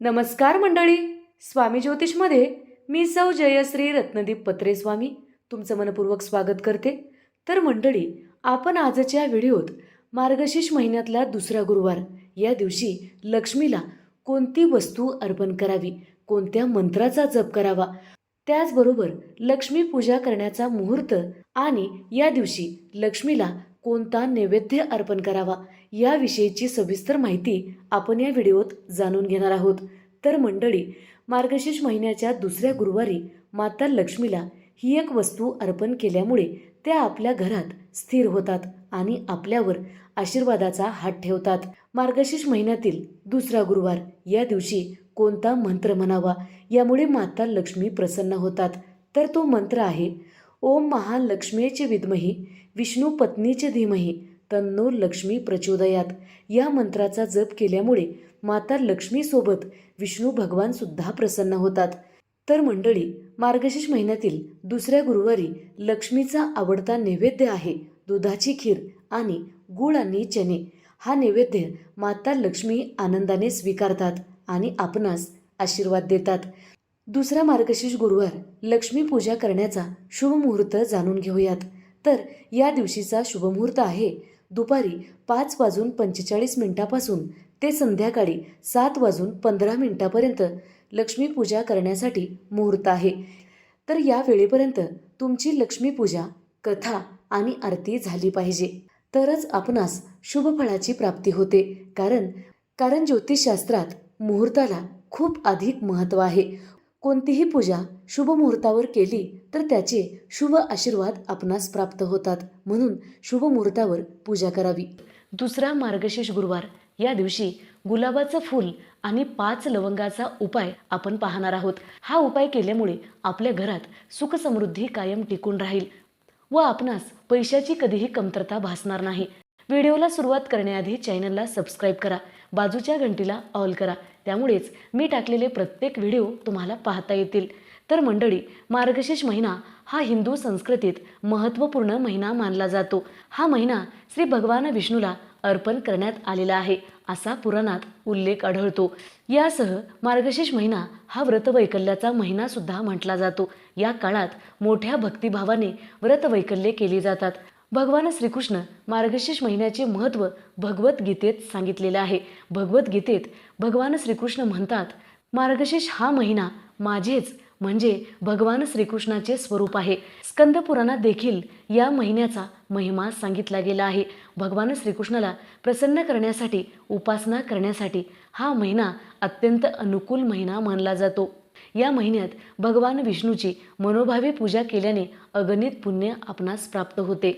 नमस्कार मंडळी. स्वामी ज्योतिषमध्ये मी सौ जयश्री रत्नदीप पत्रे स्वामी तुमचं मनपूर्वक स्वागत करते. तर मंडळी, आपण आजच्या व्हिडिओत मार्गशीर्ष महिन्यातला दुसरा गुरुवार या दिवशी लक्ष्मीला कोणती वस्तू अर्पण करावी, कोणत्या मंत्राचा जप करावा, त्याचबरोबर लक्ष्मी पूजा करण्याचा मुहूर्त आणि या दिवशी लक्ष्मीला कोणता नैवेद्य अर्पण करावा याविषयीची सविस्तर माहिती आपण या व्हिडिओत जाणून घेणार आहोत. तर मंडळी, मार्गशीर्ष महिन्याच्या दुसऱ्या गुरुवारी माता लक्ष्मीला ही एक वस्तू अर्पण केल्यामुळे त्या आपल्या घरात स्थिर होतात आणि आपल्यावर आशीर्वादाचा हात ठेवतात. मार्गशीर्ष महिन्यातील दुसरा गुरुवार या दिवशी कोणता मंत्र म्हणावा यामुळे माता लक्ष्मी प्रसन्न होतात. तर तो मंत्र आहे ओम महालक्ष्मीचे विद्मही विष्णू पत्नीचे धीमही तन्नो लक्ष्मी प्रचोदयात. या मंत्राचा जप केल्यामुळे माता लक्ष्मीसोबत विष्णू भगवान सुद्धा प्रसन्न होतात. तर मंडळी, मार्गशीर्ष महिन्यातील दुसऱ्या गुरुवारी लक्ष्मीचा आवडता नैवेद्य आहे दुधाची खीर आणि गूळ आणि चणे. हा नैवेद्य माता लक्ष्मी आनंदाने स्वीकारतात आणि आपणास आशीर्वाद देतात. दुसरा मार्गशीर्ष गुरुवार लक्ष्मी पूजा करण्याचा शुभ मुहूर्त जाणून घेऊयात. तर या दिवशीचा शुभ मुहूर्त आहे दुपारी 5:45 ते संध्याकाळी 7:15 लक्ष्मी पूजा करण्यासाठी मुहूर्त आहे. तर या वेळेपर्यंत तुमची लक्ष्मी पूजा, कथा आणि आरती झाली पाहिजे, तरच आपणास शुभ फळाची प्राप्ती होते. कारण ज्योतिषशास्त्रात मुहूर्ताला खूप अधिक महत्त्व आहे. कोणतीही पूजा शुभ मुहूर्तावर केली तर त्याचे शुभ आशीर्वाद आपणास प्राप्त होतात, म्हणून शुभ मुहूर्तावर पूजा करावी. दुसरा मार्गशीर्ष गुरुवार या दिवशी गुलाबाचं फूल आणि 5 लवंगाचा उपाय आपण पाहणार आहोत. हा उपाय केल्यामुळे आपल्या घरात सुख समृद्धी कायम टिकून राहील व आपणास पैशाची कधीही कमतरता भासणार नाही. व्हिडिओला सुरुवात करण्याआधी चॅनलला सबस्क्राईब करा, बाजूच्या घंटीला ऑल करा, त्यामुळेच मी टाकलेले प्रत्येक व्हिडिओ तुम्हाला पाहता येतील. तर मंडळी, मार्गशीर्ष महिना हा हिंदू संस्कृतीत महत्त्वपूर्ण महिना मानला जातो. हा महिना श्री भगवान विष्णूला अर्पण करण्यात आलेला आहे असा पुराणात उल्लेख आढळतो. यासह मार्गशीर्ष महिना हा व्रतवैकल्याचा महिना सुद्धा म्हटला जातो. या काळात मोठ्या भक्तिभावाने व्रतवैकल्ये केली जातात. भगवान श्रीकृष्ण मार्गशीर्ष महिन्याचे महत्त्व भगवद्गीतेत सांगितलेले आहे. भगवद्गीतेत भगवान श्रीकृष्ण म्हणतात, मार्गशीर्ष हा महिना माझेच म्हणजे भगवान श्रीकृष्णाचे स्वरूप आहे. स्कंद पुराणात देखील या महिन्याचा महिमा सांगितला गेला आहे. भगवान श्रीकृष्णाला प्रसन्न करण्यासाठी, उपासना करण्यासाठी हा महिना अत्यंत अनुकूल महिना मानला जातो. या महिन्यात भगवान विष्णूची मनोभावे पूजा केल्याने अगणित पुण्य आपणास प्राप्त होते.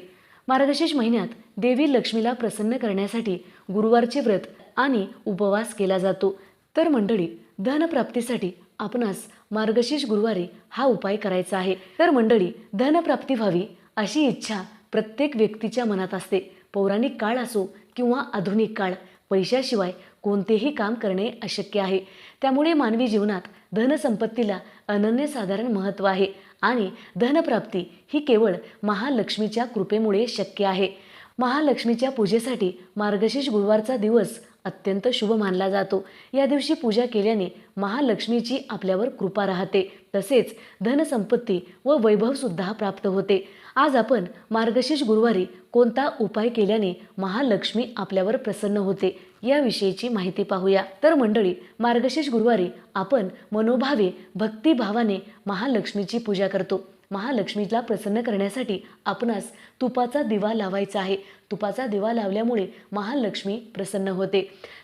मार्गशीर्ष महिन्यात देवी लक्ष्मीला प्रसन्न करण्यासाठी गुरुवारचे व्रत आणि उपवास केला जातो. तर मंडळी, धनप्राप्तीसाठी आपणास मार्गशीर्ष गुरुवारी हा उपाय करायचा आहे. तर मंडळी, धनप्राप्ती व्हावी अशी इच्छा प्रत्येक व्यक्तीच्या मनात असते. पौराणिक काळ असो किंवा आधुनिक काळ, पैशाशिवाय कोणतेही काम करणे अशक्य आहे. त्यामुळे मानवी जीवनात धनसंपत्तीला अनन्यसाधारण महत्त्व आहे आणि धनप्राप्ती ही केवळ महालक्ष्मीच्या कृपेमुळे शक्य आहे. महालक्ष्मीच्या पूजेसाठी मार्गशीर्ष गुरुवारचा दिवस अत्यंत शुभ मानला जातो. या दिवशी पूजा केल्याने महालक्ष्मीची आपल्यावर कृपा राहते, तसेच धनसंपत्ती व वैभव सुद्धा प्राप्त होते. आज आपण मार्गशीर्ष गुरुवारी कोणता उपाय केल्याने महालक्ष्मी आपल्यावर प्रसन्न होते याविषयीची माहिती पाहूया. तर मंडळी, मार्गशीर्ष गुरुवारी आपण मनोभावे भक्तिभावाने महालक्ष्मीची पूजा करतो. महालक्ष्मीला प्रसन्न करण्यासाठी आपणास तुपाचा दिवा लावायचा आहे. तुपाचा दिवा लावल्यामुळे महालक्ष्मी प्रसन्न होते.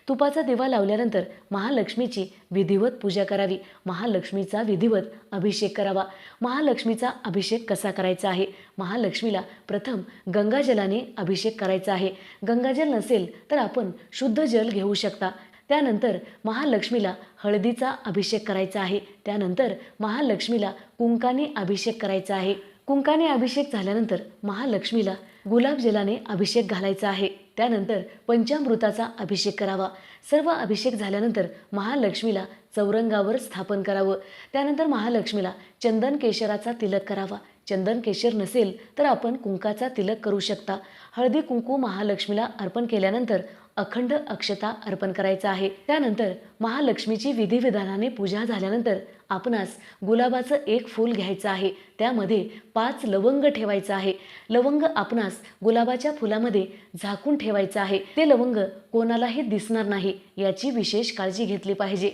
तुपाचा दिवा लावल्यानंतर महालक्ष्मीची विधिवत पूजा करावी. महालक्ष्मीचा विधिवत अभिषेक करावा. महालक्ष्मीचा अभिषेक कसा करायचा आहे? महालक्ष्मीला प्रथम गंगाजलाने अभिषेक करायचा आहे. गंगाजल नसेल तर आपण शुद्ध जल घेऊ शकता. त्यानंतर महालक्ष्मीला हळदीचा अभिषेक करायचा आहे. त्यानंतर महालक्ष्मीला कुंकाने अभिषेक करायचा आहे. कुंकाने अभिषेक झाल्यानंतर महालक्ष्मीला गुलाबजलाने अभिषेक घालायचा आहे. त्यानंतर पंचामृताचा अभिषेक करावा. सर्व अभिषेक झाल्यानंतर महालक्ष्मीला चौरंगावर स्थापन करावं. त्यानंतर महालक्ष्मीला चंदन केशराचा तिलक करावा. चंदन केशर नसेल तर आपण कुंकाचा तिलक करू शकता. हळदी कुंकू महालक्ष्मीला अर्पण केल्यानंतर अखंड अक्षता अर्पण करायचा आहे। त्यानंतर महालक्ष्मीची विधिविधानाने पूजा झाल्यानंतर आपणास गुलाबाचं एक फूल घ्यायचं आहे, त्यामध्ये 5 लवंग ठेवायचं आहे। लवंग आपणास गुलाबाच्या फुलामध्ये झाकून ठेवायचं आहे। ते लवंग कोणालाही दिसणार नाही याची विशेष काळजी घेतली पाहिजे।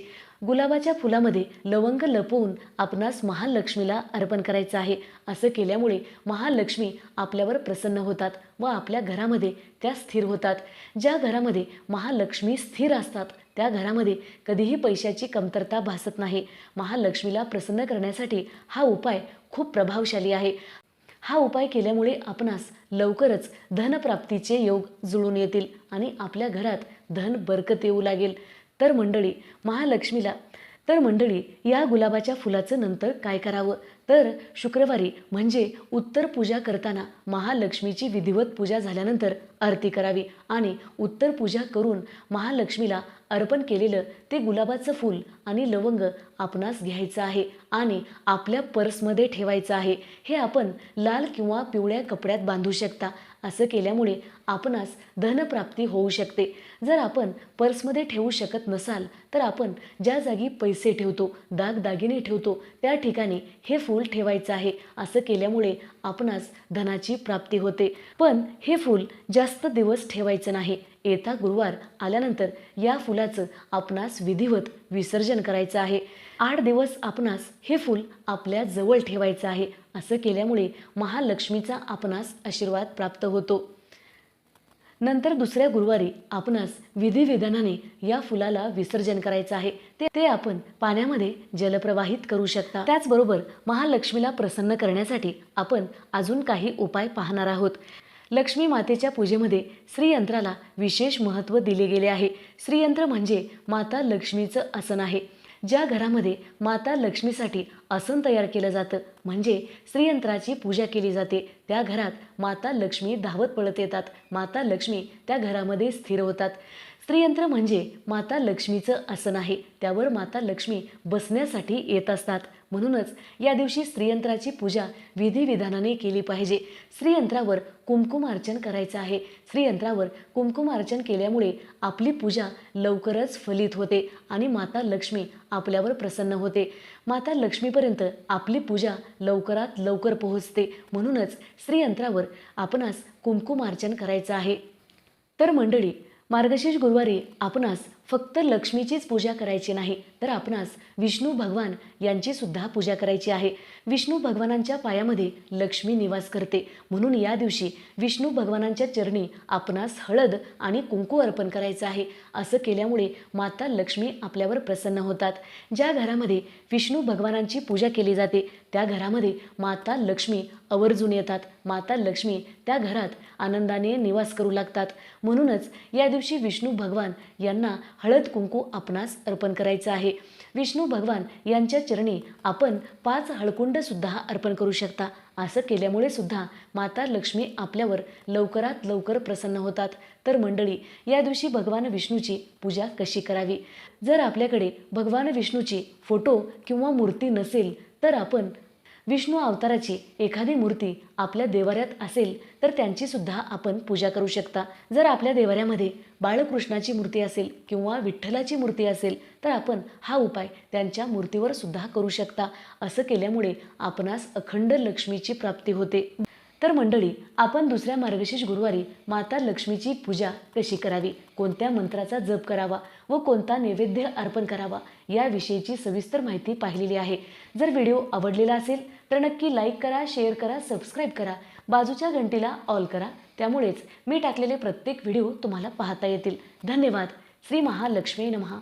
गुलाबाच्या फुलामध्ये लवंग लपवून आपणास महालक्ष्मीला अर्पण करायचं आहे। असं केल्यामुळे महालक्ष्मी आपल्यावर प्रसन्न होतात व आपल्या घरामध्ये त्या स्थिर होतात। ज्या घरामध्ये महालक्ष्मी स्थिर असतात त्या घरामध्ये कधीही पैशाची कमतरता भासत नाही। महालक्ष्मीला प्रसन्न करण्यासाठी हा उपाय खूप प्रभावशाली आहे। हा उपाय केल्यामुळे आपणास लवकरच धनप्राप्तीचे योग जुळून येतील आणि आपल्या घरात धन बरकत येऊ लागेल। तर मंडळी या गुलाबाच्या फुलाचं नंतर काय करावं, तर शुक्रवारी म्हणजे उत्तर पूजा करताना महालक्ष्मीची विधिवत पूजा झाल्यानंतर आरती करावी आणि उत्तर पूजा करून महालक्ष्मीला अर्पण केलेलं ते गुलाबाचं फूल आणि लवंग आपणास घ्यायचं आहे आणि आपल्या पर्समध्ये ठेवायचं आहे। हे आपण लाल किंवा पिवळ्या कपड्यात बांधू शकता। असं केल्यामुळे आपणास धनप्राप्ती होऊ शकते। जर आपण पर्समध्ये ठेवू शकत नसाल तर आपण ज्या जागी पैसे ठेवतो, दागदागिने ठेवतो त्या ठिकाणी हे फूल ठेवायचं आहे। असं केल्यामुळे आपणास धनाची प्राप्ती होते। पण हे फूल जास्त दिवस ठेवायचं नाही। येता गुरुवार आल्यानंतर या फुलाचं आपणास विधिवत विसर्जन करायचं आहे। 8 दिवस आपणास हे फूल आपल्या जवळ ठेवायचं आहे। असं केल्यामुळे महालक्ष्मीचा आपणास आशीर्वाद प्राप्त होतो। नंतर दुसऱ्या गुरुवारी आपणास विधिविधानाने या फुलाला विसर्जन करायचं आहे। ते आपण पाण्यामध्ये जलप्रवाहित करू शकता। त्याचबरोबर महालक्ष्मीला प्रसन्न करण्यासाठी आपण अजून काही उपाय पाहणार आहोत। लक्ष्मी मातेच्या पूजेमध्ये श्रीयंत्राला विशेष महत्त्व दिले गेले आहे। श्रीयंत्र म्हणजे माता लक्ष्मीचं आसन आहे। ज्या घरामध्ये माता लक्ष्मीसाठी आसन तयार केलं जातं म्हणजे श्रीयंत्राची पूजा केली जाते त्या घरात माता लक्ष्मी धावत पळत येतात। माता लक्ष्मी त्या घरामध्ये स्थिर होतात। श्रीयंत्र म्हणजे माता लक्ष्मीचं आसन आहे, त्यावर माता लक्ष्मी बसण्यासाठी येत असतात। म्हणूनच या दिवशी श्रीयंत्राची पूजा विधिविधानाने केली पाहिजे। श्रीयंत्रावर कुंकुमार्चन करायचं आहे। श्रीयंत्रावर कुंकुमार्चन केल्यामुळे आपली पूजा लवकरच फलित होते आणि माता लक्ष्मी आपल्यावर प्रसन्न होते। माता लक्ष्मीपर्यंत आपली पूजा लवकरात लवकर पोहोचते। म्हणूनच श्रीयंत्रावर आपणास कुंकुमार्चन करायचं आहे। तर मंडळी, मार्गशीर्ष गुरुवारी आपणास फक्त लक्ष्मीचीच पूजा करायची नाही तर आपणास विष्णू भगवान यांची सुद्धा पूजा करायची आहे। विष्णू भगवानांच्या पायामध्ये लक्ष्मी निवास करते, म्हणून या दिवशी विष्णू भगवानांच्या चरणी आपणास हळद आणि कुंकू अर्पण करायचं आहे। असं केल्यामुळे माता लक्ष्मी आपल्यावर प्रसन्न होतात। ज्या घरामध्ये विष्णू भगवानांची पूजा केली जाते त्या घरामध्ये माता लक्ष्मी आवर्जून येतात। माता लक्ष्मी त्या घरात आनंदाने निवास करू लागतात। म्हणूनच या दिवशी विष्णू भगवान यांना हळद कुंकू आपणास अर्पण करायचं आहे। विष्णू भगवान यांच्या चरणी आपण 5 हळकुंड सुद्धा अर्पण करू शकता। असं केल्यामुळे सुद्धा माता लक्ष्मी आपल्यावर लवकरात लवकर प्रसन्न होतात। तर मंडळी, या दिवशी भगवान विष्णूची पूजा कशी करावी? जर आपल्याकडे भगवान विष्णूची फोटो किंवा मूर्ती नसेल तर आपण विष्णू अवताराची एखादी मूर्ती आपल्या देवाऱ्यात असेल तर त्यांची सुद्धा आपण पूजा करू शकता। जर आपल्या देवाऱ्यामध्ये बाळकृष्णाची मूर्ती असेल किंवा विठ्ठलाची मूर्ती असेल तर आपण हा उपाय त्यांच्या मूर्तीवर सुद्धा करू शकता। असं केल्यामुळे आपणास अखंड लक्ष्मीची प्राप्ती होते। तर मंडळी, आपण दुसऱ्या मार्गशीर्ष गुरुवारी माता लक्ष्मीची पूजा कशी करावी, कोणत्या मंत्राचा जप करावा व कोणता नैवेद्य अर्पण करावा याविषयीची सविस्तर माहिती पाहिलेली आहे। जर व्हिडिओ आवडलेला असेल तर नक्की लाईक करा, शेअर करा, सबस्क्राईब करा, बाजूच्या घंटीला ऑल करा, त्यामुळेच मी टाकलेले प्रत्येक व्हिडिओ तुम्हाला पाहता येतील। धन्यवाद। श्री महालक्ष्मी नमः।